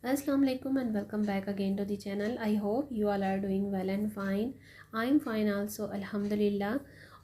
Assalamu alaikum and welcome back again to the channel. I hope you all are doing well and fine. I am fine also, alhamdulillah.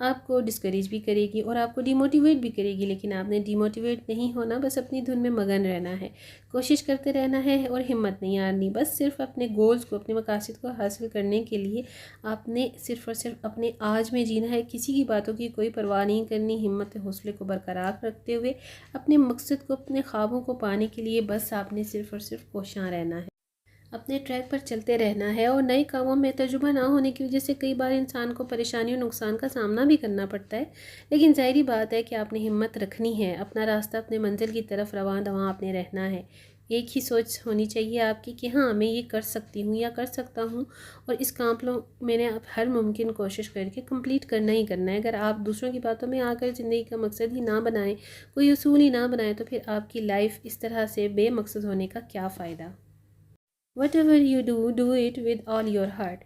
آپ کو discourage بھی کرے گی اور آپ کو ڈی موٹیویٹ بھی کرے گی، لیکن آپ نے ڈی موٹیویٹ نہیں ہونا، بس اپنی دھن میں مگن رہنا ہے، کوشش کرتے رہنا ہے اور ہمت نہیں ہارنی. بس صرف اپنے گولز کو، اپنے مقاصد کو حاصل کرنے کے لیے آپ نے صرف اور صرف اپنے آج میں جینا ہے، کسی کی باتوں کی کوئی پرواہ نہیں کرنی. ہمت حوصلے کو برقرار رکھتے ہوئے اپنے مقصد کو، اپنے خوابوں کو پانے کے لیے بس آپ نے صرف اور صرف کوشاں رہنا ہے، اپنے ٹریک پر چلتے رہنا ہے. اور نئے کاموں میں تجربہ نہ ہونے کی وجہ سے کئی بار انسان کو پریشانی اور نقصان کا سامنا بھی کرنا پڑتا ہے، لیکن ظاہری بات ہے کہ آپ نے ہمت رکھنی ہے، اپنا راستہ اپنے منزل کی طرف رواں دواں آپ نے رہنا ہے. ایک ہی سوچ ہونی چاہیے آپ کی کہ ہاں میں یہ کر سکتی ہوں یا کر سکتا ہوں، اور اس کام کو میں نے اب ہر ممکن کوشش کر کے کمپلیٹ کرنا ہی کرنا ہے. اگر آپ دوسروں کی باتوں میں آ کر زندگی کا مقصد ہی نہ بنائیں، کوئی اصول ہی نہ بنائیں، تو پھر آپ کی لائف اس طرح سے بے مقصد ہونے کا کیا فائدہ. What ever you do it with all your heart.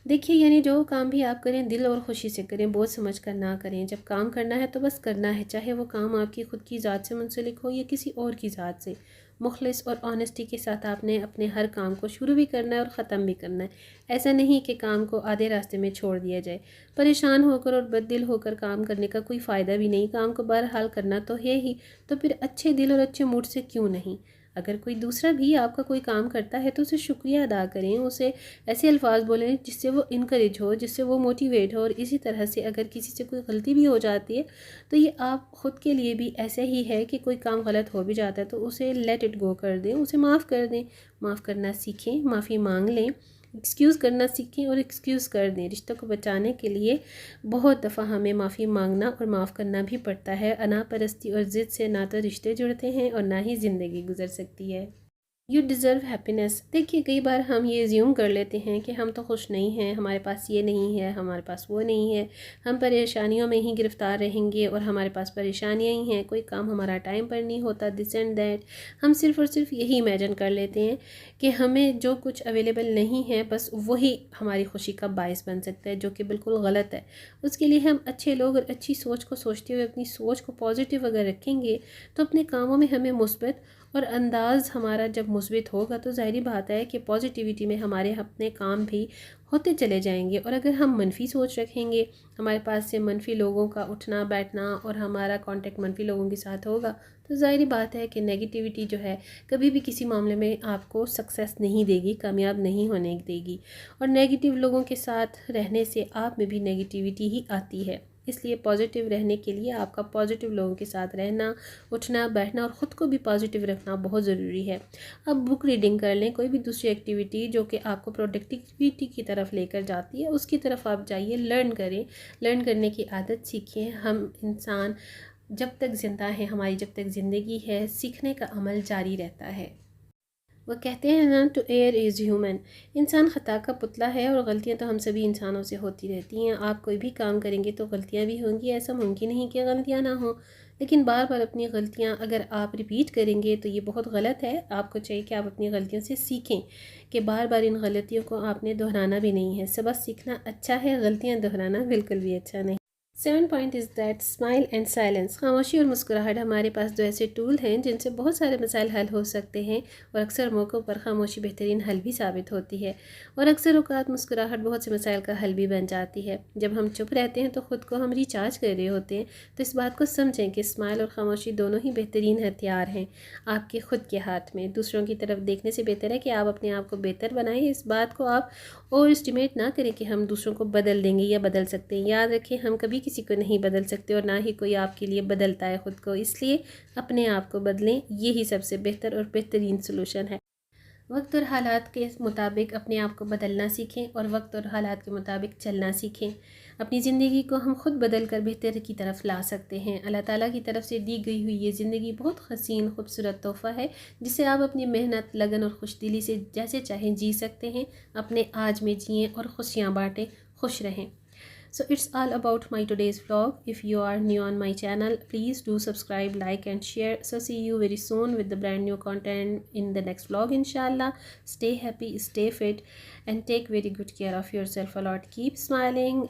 دیکھیے یعنی جو کام بھی آپ کریں دل اور خوشی سے کریں، بہت سمجھ کر نہ کریں. جب کام کرنا ہے تو بس کرنا ہے، چاہے وہ کام آپ کی خود کی ذات سے منسلک ہو یا کسی اور کی ذات سے. مخلص اور آنیسٹی کے ساتھ آپ نے اپنے ہر کام کو شروع بھی کرنا ہے اور ختم بھی کرنا ہے. ایسا نہیں کہ کام کو آدھے راستے میں چھوڑ دیا جائے. پریشان ہو کر اور بد دل ہو کر کام کرنے کا کوئی فائدہ بھی نہیں. کام کو بہرحال کرنا تو ہے ہی، تو پھر اچھے دل اور اچھے موڈ سے کیوں نہیں. اگر کوئی دوسرا بھی آپ کا کوئی کام کرتا ہے تو اسے شکریہ ادا کریں، اسے ایسے الفاظ بولیں جس سے وہ انکریج ہو، جس سے وہ موٹیویٹ ہو. اور اسی طرح سے اگر کسی سے کوئی غلطی بھی ہو جاتی ہے تو یہ آپ خود کے لیے بھی ایسا ہی ہے کہ کوئی کام غلط ہو بھی جاتا ہے تو اسے لیٹ اٹ گو کر دیں، اسے معاف کر دیں. معاف کرنا سیکھیں، معافی مانگ لیں، ایکسکیوز کرنا سیکھیں اور ایکسکیوز کر دیں. رشتوں کو بچانے کے لیے بہت دفعہ ہمیں معافی مانگنا اور معاف کرنا بھی پڑتا ہے. انا پرستی اور ضد سے نہ تو رشتے جڑتے ہیں اور نہ ہی زندگی گزر سکتی ہے. You deserve happiness. دیکھیے کئی بار ہم یہ زیوم کر لیتے ہیں کہ ہم تو خوش نہیں ہیں، ہمارے پاس یہ نہیں ہے، ہمارے پاس وہ نہیں ہے، ہم پریشانیوں میں ہی گرفتار رہیں گے اور ہمارے پاس پریشانیاں ہی ہیں، کوئی کام ہمارا ٹائم پر نہیں ہوتا، دس اینڈ دیٹ. ہم صرف اور صرف یہی امیجن کر لیتے ہیں کہ ہمیں جو کچھ اویلیبل نہیں ہے بس وہی ہماری خوشی کا باعث بن سکتا ہے، جو کہ بالکل غلط ہے. اس کے لیے ہم اچھے لوگ اور اچھی سوچ کو سوچتے ہوئے اپنی سوچ کو پازیٹیو اگر رکھیں گے تو اپنے کاموں میں ہمیں مثبت اور انداز ہمارا جب مثبت ہوگا تو ظاہری بات ہے کہ پازیٹیوٹی میں ہمارے اپنے کام بھی ہوتے چلے جائیں گے. اور اگر ہم منفی سوچ رکھیں گے، ہمارے پاس سے منفی لوگوں کا اٹھنا بیٹھنا اور ہمارا کانٹیکٹ منفی لوگوں کے ساتھ ہوگا، تو ظاہری بات ہے کہ نیگیٹیوٹی جو ہے کبھی بھی کسی معاملے میں آپ کو سکسیس نہیں دے گی، کامیاب نہیں ہونے دے گی. اور نیگیٹیو لوگوں کے ساتھ رہنے سے آپ میں بھی نیگیٹیوٹی ہی آتی ہے. اس لیے پازیٹیو رہنے کے لیے آپ کا پازیٹیو لوگوں کے ساتھ رہنا، اٹھنا بیٹھنا اور خود کو بھی پازیٹیو رکھنا بہت ضروری ہے. اب بک ریڈنگ کر لیں، کوئی بھی دوسری ایکٹیویٹی جو کہ آپ کو پروڈکٹیوٹی کی طرف لے کر جاتی ہے اس کی طرف آپ جائیے، لرن کریں، لرن کرنے کی عادت سیکھیں. ہم انسان جب تک زندہ ہیں، ہماری جب تک زندگی ہے، سیکھنے کا عمل جاری رہتا ہے. وہ کہتے ہیں نا ٹو ایئر از ہیومن. انسان خطا کا پتلا ہے اور غلطیاں تو ہم سبھی انسانوں سے ہوتی رہتی ہیں. آپ کوئی بھی کام کریں گے تو غلطیاں بھی ہوں گی، ایسا ممکن نہیں کہ غلطیاں نہ ہوں، لیکن بار بار اپنی غلطیاں اگر آپ ریپیٹ کریں گے تو یہ بہت غلط ہے. آپ کو چاہیے کہ آپ اپنی غلطیوں سے سیکھیں کہ بار بار ان غلطیوں کو آپ نے دہرانا بھی نہیں ہے. سبق سیکھنا اچھا ہے، غلطیاں دہرانا بالکل بھی اچھا نہیں. 7 point is that smile and silence. خاموشی اور مسکراہٹ ہمارے پاس دو ایسے ٹول ہیں جن سے بہت سارے مسائل حل ہو سکتے ہیں، اور اکثر موقعوں پر خاموشی بہترین حل بھی ثابت ہوتی ہے، اور اکثر اوقات مسکراہٹ بہت سے مسائل کا حل بھی بن جاتی ہے. جب ہم چپ رہتے ہیں تو خود کو ہم ریچارج کر رہے ہوتے ہیں. تو اس بات کو سمجھیں کہ اسمائل اور خاموشی دونوں ہی بہترین ہتھیار ہیں آپ کے خود کے ہاتھ میں. دوسروں کی طرف دیکھنے سے بہتر ہے کہ آپ اپنے آپ کو بہتر بنائیں. اس بات کو آپ اوور اسٹیمیٹ نہ کریں کہ ہم دوسروں کو بدل دیں گے یا بدل سکتے ہیں. یاد رکھیں ہم کبھی کسی کو نہیں بدل سکتے اور نہ ہی کوئی آپ کے لیے بدلتا ہے خود کو. اس لیے اپنے آپ کو بدلیں، یہی سب سے بہتر اور بہترین سلوشن ہے. وقت اور حالات کے مطابق اپنے آپ کو بدلنا سیکھیں اور وقت اور حالات کے مطابق چلنا سیکھیں. اپنی زندگی کو ہم خود بدل کر بہتر کی طرف لا سکتے ہیں. اللہ تعالیٰ کی طرف سے دی گئی ہوئی یہ زندگی بہت حسین خوبصورت تحفہ ہے جسے آپ اپنی محنت، لگن اور خوش دلی سے جیسے چاہیں جی سکتے ہیں. اپنے آج میں جئیں اور خوشیاں بانٹیں، خوش رہیں. So it's all about my today's vlog. If you are new on my channel, please do subscribe, like and share. So see you very soon with the brand new content in the next vlog inshallah. Stay happy, stay fit and take very good care of yourself a lot. Keep smiling.